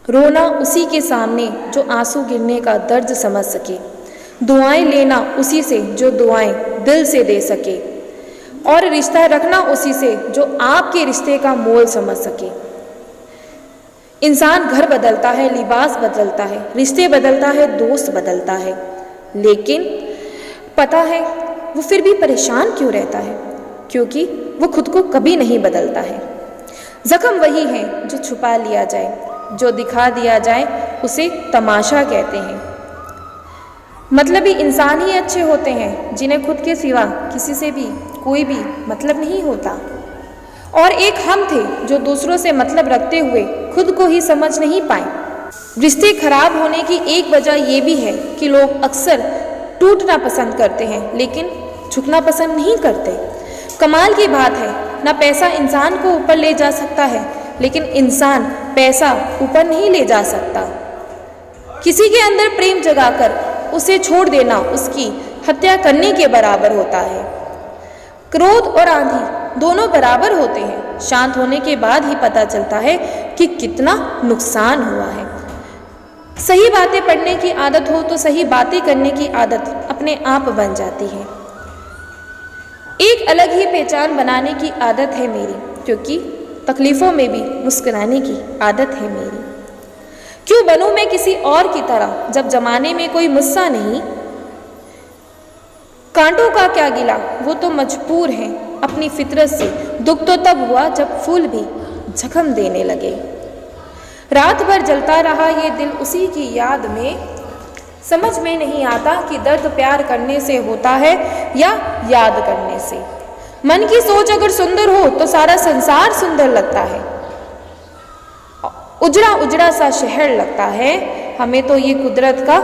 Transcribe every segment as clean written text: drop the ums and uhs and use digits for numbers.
रोना उसी के सामने जो आंसू गिरने का दर्द समझ सके, दुआएं लेना उसी से जो दुआएं दिल से दे सके, और रिश्ता रखना उसी से जो आपके रिश्ते का मोल समझ सके। इंसान घर बदलता है, लिबास बदलता है, रिश्ते बदलता है, दोस्त बदलता है, लेकिन पता है वो फिर भी परेशान क्यों रहता है? क्योंकि वो खुद को कभी नहीं बदलता है। जख्म वही है जो छुपा लिया जाए, जो दिखा दिया जाए उसे तमाशा कहते हैं। मतलबी इंसान ही अच्छे होते हैं जिन्हें खुद के सिवा किसी से भी कोई भी मतलब नहीं होता। और एक हम थे जो दूसरों से मतलब रखते हुए खुद को ही समझ नहीं पाए। रिश्ते खराब होने की एक वजह ये भी है कि लोग अक्सर टूटना पसंद करते हैं लेकिन झुकना पसंद नहीं करते। कमाल की बात है, ना पैसा इंसान को ऊपर ले जा सकता है, लेकिन इंसान पैसा ऊपर नहीं ले जा सकता। किसी के अंदर प्रेम जगाकर उसे छोड़ देना उसकी हत्या करने के बराबर होता है। क्रोध और आंधी दोनों बराबर होते हैं। शांत होने के बाद ही पता चलता है कि कितना नुकसान हुआ है। सही बातें पढ़ने की आदत हो तो सही बातें करने की आदत अपने आप बन जाती है। एक अलग ही पहचान बनाने की आदत है मेरी, क्योंकि तकलीफ़ों में भी मुस्कुराने की आदत है मेरी। क्यों बनूं मैं किसी और की तरह जब जमाने में कोई मुझसा नहीं? कांटों का क्या गिला, वो तो मजबूर हैं अपनी फितरत से। दुख तो तब हुआ जब फूल भी जख्म देने लगे। रात भर जलता रहा ये दिल उसी की याद में। समझ में नहीं आता कि दर्द प्यार करने से होता है या याद करने से। मन की सोच अगर सुंदर हो तो सारा संसार सुंदर लगता है। उजड़ा उजड़ा सा शहर लगता है, हमें तो ये कुदरत का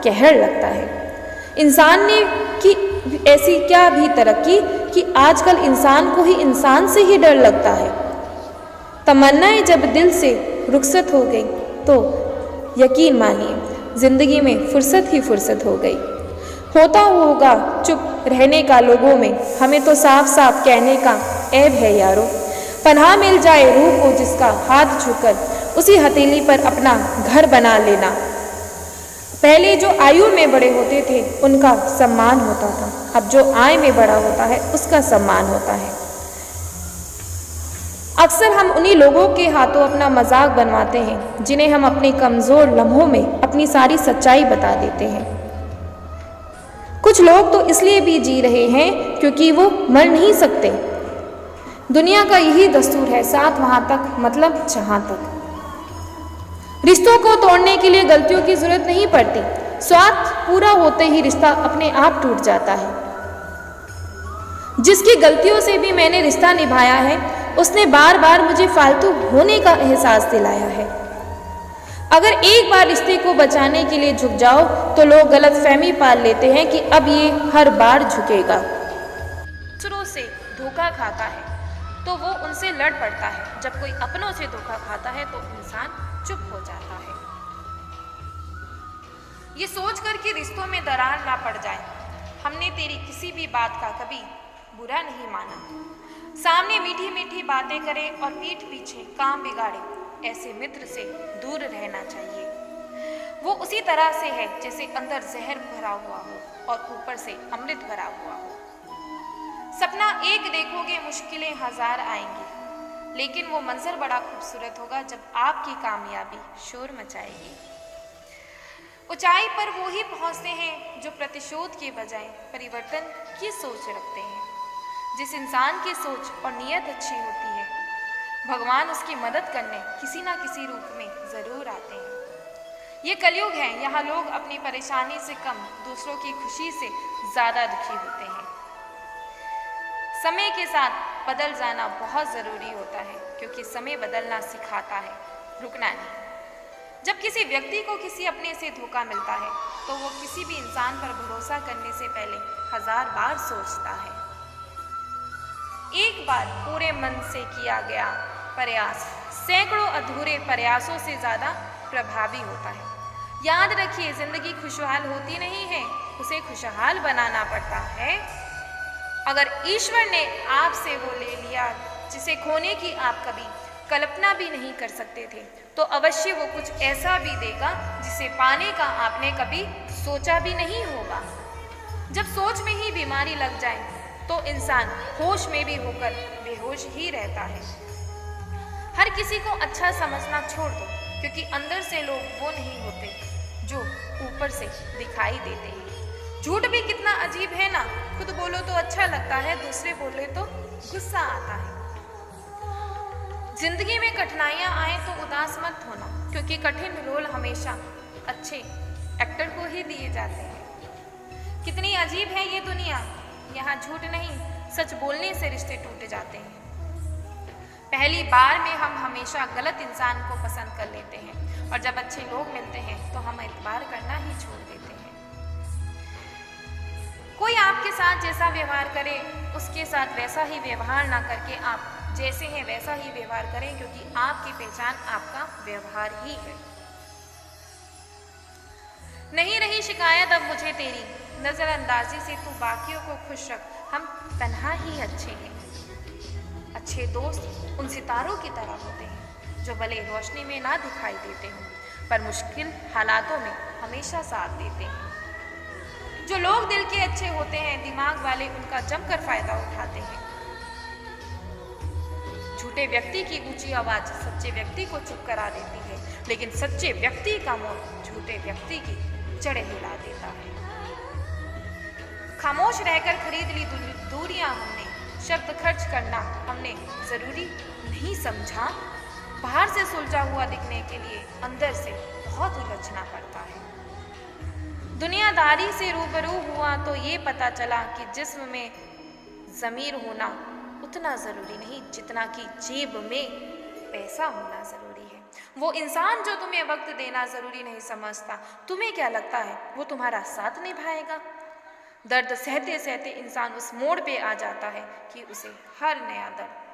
कहर लगता है। इंसान ने की ऐसी क्या भी तरक्की कि आजकल इंसान को ही इंसान से ही डर लगता है। तमन्नाएं जब दिल से रुखसत हो गई तो यकीन मानिए जिंदगी में फुर्सत ही फुर्सत हो गई। होता होगा चुप रहने का लोगों में, हमें तो साफ साफ कहने का ऐब है यारो। पनाह मिल जाए रूह को जिसका हाथ झुककर उसी हथेली पर अपना घर बना लेना। पहले जो आयु में बड़े होते थे उनका सम्मान होता था, अब जो आय में बड़ा होता है उसका सम्मान होता है। अक्सर हम उन्हीं लोगों के हाथों अपना मजाक बनवाते हैं जिन्हें हम अपने कमज़ोर लम्हों में अपनी सारी सच्चाई बता देते हैं। कुछ लोग तो इसलिए भी जी रहे हैं क्योंकि वो मर नहीं सकते। दुनिया का यही दस्तूर है, साथ वहाँ तक मतलब जहाँ तक। रिश्तों को तोड़ने के लिए गलतियों की जरूरत नहीं पड़ती। स्वार्थ पूरा होते ही रिश्ता अपने आप टूट जाता है। जिसकी गलतियों से भी मैंने रिश्ता निभाया है उसने बार बार मुझे फालतू होने का एहसास दिलाया है। अगर एक बार रिश्ते को बचाने के लिए झुक जाओ तो लोग गलतफहमी पाल लेते हैं कि अब ये हर बार झुकेगा। दूसरों से धोखा खाता है तो वो उनसे लड़ पड़ता है, जब कोई अपनों से धोखा खाता है तो इंसान चुप हो जाता है। ये सोच कर कि रिश्तों में दरार ना पड़ जाए, हमने तेरी किसी भी बात का कभी बुरा नहीं माना। सामने मीठी मीठी बातें करे और पीठ पीछे काम बिगाड़े, ऐसे मित्र से दूर रहना चाहिए। वो उसी तरह से है जैसे अंदर जहर भरा हुआ हो और ऊपर से अमृत भरा हुआ हो। सपना एक देखोगे मुश्किलें हजार आएंगी, लेकिन वो मंजर बड़ा खूबसूरत होगा जब आपकी कामयाबी शोर मचाएगी। ऊंचाई पर वो ही पहुंचते हैं जो प्रतिशोध के बजाय परिवर्तन की सोच रखते हैं। जिस इंसान की सोच और नीयत अच्छी होती है, भगवान उसकी मदद करने किसी ना किसी रूप में जरूर आते हैं। ये कलयुग है, यहाँ लोग अपनी परेशानी से कम दूसरों की खुशी से ज्यादा दुखी होते हैं। समय के साथ बदल जाना बहुत ज़रूरी होता है, क्योंकि समय बदलना सिखाता है, रुकना नहीं। जब किसी व्यक्ति को किसी अपने से धोखा मिलता है तो वो किसी भी इंसान पर भरोसा करने से पहले 1000 बार सोचता है। एक बार पूरे मन से किया गया प्रयास सैकड़ों अधूरे प्रयासों से ज़्यादा प्रभावी होता है। याद रखिए, जिंदगी खुशहाल होती नहीं है, उसे खुशहाल बनाना पड़ता है। अगर ईश्वर ने आपसे वो ले लिया जिसे खोने की आप कभी कल्पना भी नहीं कर सकते थे, तो अवश्य वो कुछ ऐसा भी देगा जिसे पाने का आपने कभी सोचा भी नहीं होगा। जब सोच में ही बीमारी लग जाए तो इंसान होश में भी होकर बेहोश ही रहता है। हर किसी को अच्छा समझना छोड़ दो, क्योंकि अंदर से लोग वो नहीं होते जो ऊपर से दिखाई देते हैं। झूठ भी कितना अजीब है ना, खुद बोलो तो अच्छा लगता है, दूसरे बोले तो गुस्सा आता है। जिंदगी में कठिनाइयां आए तो उदास मत होना, क्योंकि कठिन रोल हमेशा अच्छे एक्टर को ही दिए जाते हैं। कितनी अजीब है ये दुनिया, यहाँ झूठ नहीं सच बोलने से रिश्ते टूट जाते हैं। पहली बार में हम हमेशा गलत इंसान को पसंद कर लेते हैं और जब अच्छे लोग मिलते हैं तो हम एतबार करना ही छोड़ देते हैं। कोई आपके साथ जैसा व्यवहार करे उसके साथ वैसा ही व्यवहार ना करके आप जैसे हैं वैसा ही व्यवहार करें, क्योंकि आपकी पहचान आपका व्यवहार ही है। नहीं रही शिकायत अब मुझे तेरी, नजरअंदाजी से तू बाकियों को खुश रख, हम तन्हा ही अच्छे हैं। अच्छे दोस्त उन सितारों की तरह होते हैं जो भले रोशनी में ना दिखाई देते हों पर मुश्किल हालातों में हमेशा साथ देते हैं। जो लोग दिल के अच्छे होते हैं दिमाग वाले उनका जमकर फायदा उठाते हैं। झूठे व्यक्ति की ऊंची आवाज सच्चे व्यक्ति को चुप करा देती है, लेकिन सच्चे व्यक्ति का मौन झूठे व्यक्ति की जड़ें हिला देता है। खामोश रहकर खरीद ली दूरियां हमने, शब्द खर्च करना हमने जरूरी नहीं समझा। बाहर से सुलझा हुआ दिखने के लिए अंदर से बहुत उलझना पड़ता है। दुनियादारी से रूबरू हुआ तो ये पता चला कि जिस्म में ज़मीर होना उतना ज़रूरी नहीं जितना कि जेब में पैसा होना ज़रूरी है। वो इंसान जो तुम्हें वक्त देना ज़रूरी नहीं समझता, तुम्हें क्या लगता है वो तुम्हारा साथ निभाएगा? दर्द सहते सहते इंसान उस मोड़ पे आ जाता है कि उसे हर नया दर्द